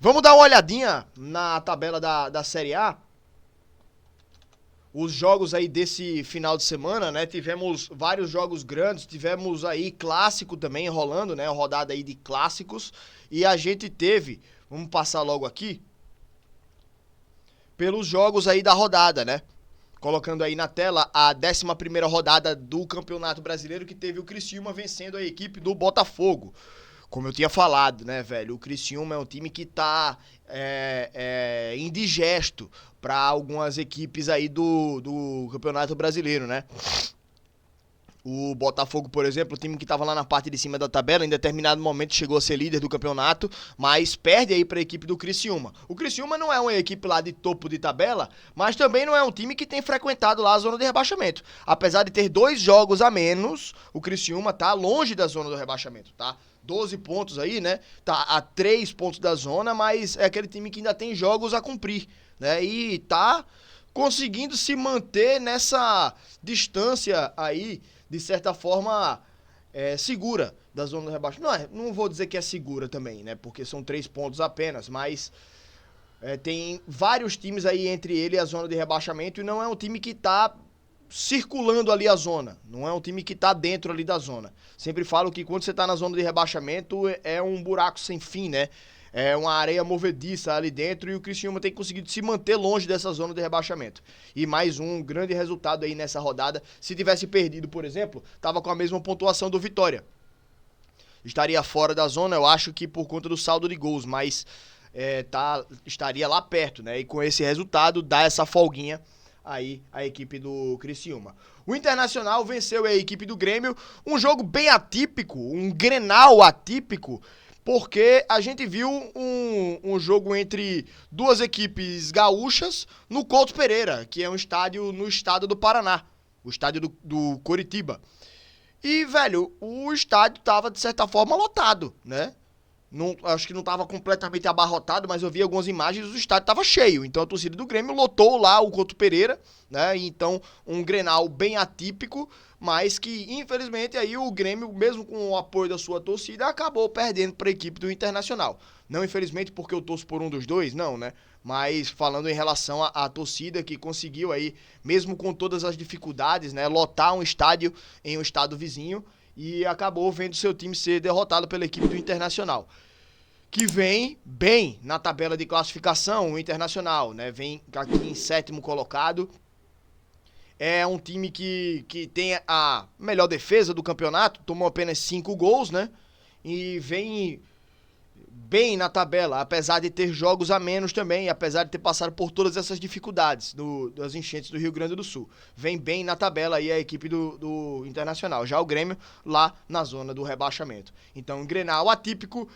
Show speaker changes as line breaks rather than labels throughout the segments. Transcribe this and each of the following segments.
Vamos dar uma olhadinha na tabela da Série A. Os jogos aí desse final de semana, né? Tivemos vários jogos grandes, tivemos aí clássico também rolando, né? Rodada aí de clássicos. E a gente teve, vamos passar logo aqui, pelos jogos aí da rodada, né? Colocando aí na tela a 11ª rodada do Campeonato Brasileiro, que teve o Criciúma vencendo a equipe do Botafogo. Como eu tinha falado, né, velho? O Criciúma é um time que tá indigesto para algumas equipes aí do Campeonato Brasileiro, né? O Botafogo, por exemplo, o time que estava lá na parte de cima da tabela, em determinado momento chegou a ser líder do campeonato, mas perde aí para a equipe do Criciúma. O Criciúma não é uma equipe lá de topo de tabela, mas também não é um time que tem frequentado lá a zona de rebaixamento. Apesar de ter 2 jogos a menos, o Criciúma tá longe da zona do rebaixamento, tá? 12 pontos aí, né? Tá a 3 pontos da zona, mas é aquele time que ainda tem jogos a cumprir, né? E tá conseguindo se manter nessa distância aí, de certa forma, segura da zona do rebaixamento. Não vou dizer que é segura também, né? Porque são 3 pontos apenas, mas tem vários times aí entre ele e a zona de rebaixamento e não é um time que tá circulando ali a zona. Não é um time que tá dentro ali da zona. Sempre falo que quando você tá na zona de rebaixamento é um buraco sem fim, né? É uma areia movediça ali dentro e o Criciúma tem conseguido se manter longe dessa zona de rebaixamento. E mais um grande resultado aí nessa rodada. Se tivesse perdido, por exemplo, tava com a mesma pontuação do Vitória. Estaria fora da zona, eu acho que por conta do saldo de gols, mas estaria lá perto, né? E com esse resultado dá essa folguinha aí a equipe do Criciúma. O Internacional venceu a equipe do Grêmio, um jogo bem atípico, um Grenal atípico, porque a gente viu um jogo entre duas equipes gaúchas no Couto Pereira, que é um estádio no estado do Paraná, o estádio do Coritiba. E, velho, o estádio tava, de certa forma, lotado, né? Não, acho que não estava completamente abarrotado, mas eu vi algumas imagens, o estádio estava cheio. Então a torcida do Grêmio lotou lá o Couto Pereira, né? Então um Grenal bem atípico, mas que infelizmente aí o Grêmio, mesmo com o apoio da sua torcida, acabou perdendo para a equipe do Internacional. Não infelizmente porque eu torço por um dos dois, não, né? Mas falando em relação à torcida que conseguiu aí, mesmo com todas as dificuldades, né, lotar um estádio em um estado vizinho e acabou vendo seu time ser derrotado pela equipe do Internacional, que vem bem na tabela de classificação, o Internacional, né? Vem aqui em 7º colocado. É um time que tem a melhor defesa do campeonato, tomou apenas 5 gols, né? E vem bem na tabela, apesar de ter jogos a menos também, apesar de ter passado por todas essas dificuldades das enchentes do Rio Grande do Sul. Vem bem na tabela aí a equipe do Internacional. Já o Grêmio lá na zona do rebaixamento. Então, um Grenal atípico,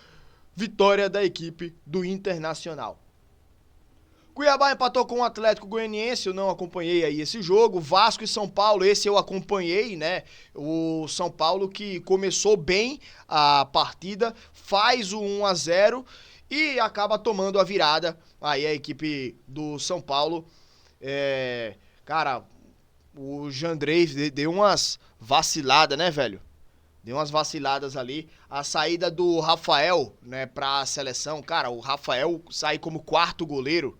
vitória da equipe do Internacional. Cuiabá empatou com o Atlético Goianiense, eu não acompanhei aí esse jogo. Vasco e São Paulo, esse eu acompanhei, né? O São Paulo que começou bem a partida, faz o 1-0 e acaba tomando a virada. Aí a equipe do São Paulo, cara, o Jandrei deu umas vaciladas, né, velho? Deu umas vaciladas ali. A saída do Rafael, né, pra seleção. Cara, o Rafael sai como 4º goleiro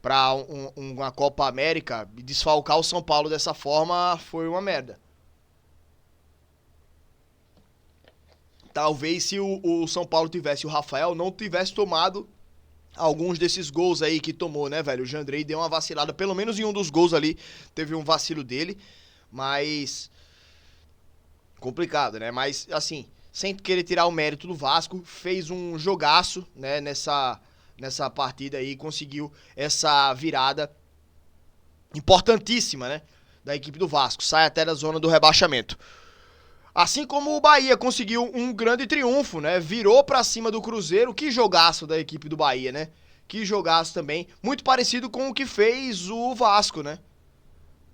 pra uma Copa América. E desfalcar o São Paulo dessa forma foi uma merda. Talvez se o São Paulo tivesse o Rafael, não tivesse tomado alguns desses gols aí que tomou, né, velho? O Jandrei deu uma vacilada. Pelo menos em um dos gols ali teve um vacilo dele. Mas complicado, né? Mas, assim, sem querer tirar o mérito do Vasco, fez um jogaço, né, nessa partida aí, conseguiu essa virada importantíssima, né, da equipe do Vasco. Sai até da zona do rebaixamento. Assim como o Bahia conseguiu um grande triunfo, né? Virou pra cima do Cruzeiro. Que jogaço da equipe do Bahia, né? Que jogaço também. Muito parecido com o que fez o Vasco, né?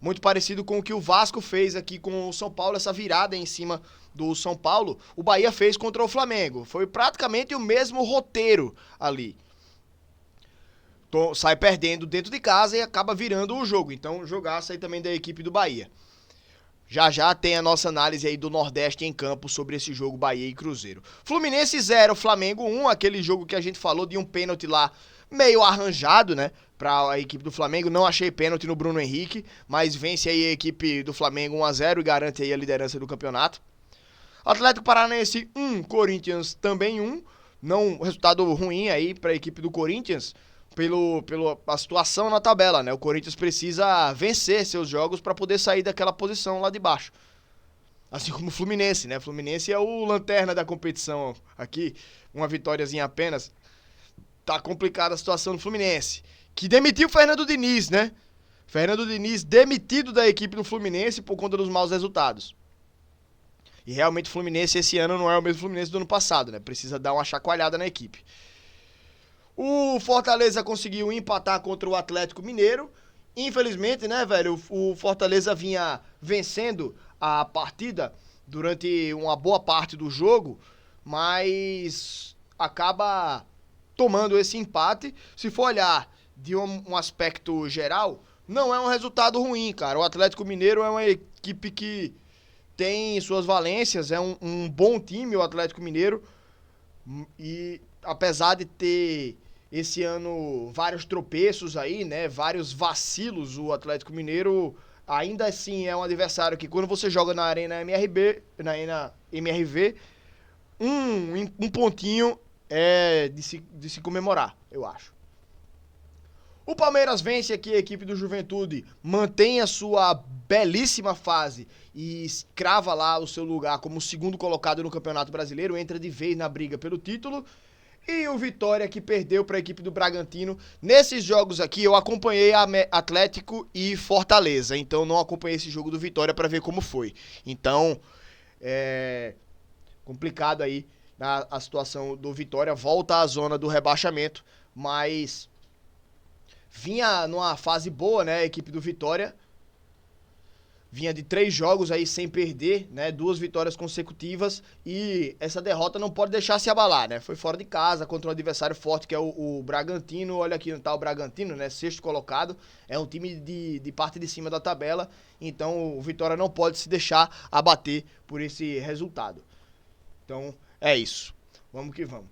Muito parecido com o que o Vasco fez aqui com o São Paulo, essa virada em cima do São Paulo, o Bahia fez contra o Flamengo. Foi praticamente o mesmo roteiro ali. Sai perdendo dentro de casa e acaba virando o jogo. Então, jogaço aí também da equipe do Bahia. Já já tem a nossa análise aí do Nordeste em campo sobre esse jogo Bahia e Cruzeiro. Fluminense 0, Flamengo 1, aquele jogo que a gente falou de um pênalti lá meio arranjado, né, para a equipe do Flamengo. Não achei pênalti no Bruno Henrique, mas vence aí a equipe do Flamengo 1-0 e garante aí a liderança do campeonato. Atlético Paranaense 1, Corinthians também 1. Não, resultado ruim aí para a equipe do Corinthians pela situação na tabela, né? O Corinthians precisa vencer seus jogos para poder sair daquela posição lá de baixo. Assim como o Fluminense, né? O Fluminense é o lanterna da competição aqui, uma vitóriazinha apenas. Tá complicada a situação do Fluminense, que demitiu o Fernando Diniz, né? Fernando Diniz demitido da equipe do Fluminense por conta dos maus resultados. E realmente o Fluminense esse ano não é o mesmo Fluminense do ano passado, né? Precisa dar uma chacoalhada na equipe. O Fortaleza conseguiu empatar contra o Atlético Mineiro. Infelizmente, né, velho, o Fortaleza vinha vencendo a partida durante uma boa parte do jogo, mas acaba tomando esse empate. Se for olhar de um aspecto geral, não é um resultado ruim, cara. O Atlético Mineiro é uma equipe que tem suas valências, é um bom time o Atlético Mineiro, e apesar de ter esse ano vários tropeços aí, né, vários vacilos, o Atlético Mineiro ainda assim é um adversário que quando você joga na Arena MRB, na Arena MRV, um pontinho é de se comemorar, eu acho. O Palmeiras vence aqui a equipe do Juventude, mantém a sua belíssima fase e crava lá o seu lugar como segundo colocado no Campeonato Brasileiro, entra de vez na briga pelo título. E o Vitória, que perdeu para a equipe do Bragantino. Nesses jogos aqui eu acompanhei Atlético e Fortaleza, então não acompanhei esse jogo do Vitória para ver como foi. Então, é complicado aí a situação do Vitória, volta à zona do rebaixamento, mas vinha numa fase boa, né, a equipe do Vitória. Vinha de 3 jogos aí sem perder, né, 2 vitórias consecutivas, e essa derrota não pode deixar se abalar, né, foi fora de casa contra um adversário forte que é o Bragantino. Olha aqui onde tá o Bragantino, né, sexto colocado, é um time de parte de cima da tabela, então o Vitória não pode se deixar abater por esse resultado. Então é isso, vamos que vamos.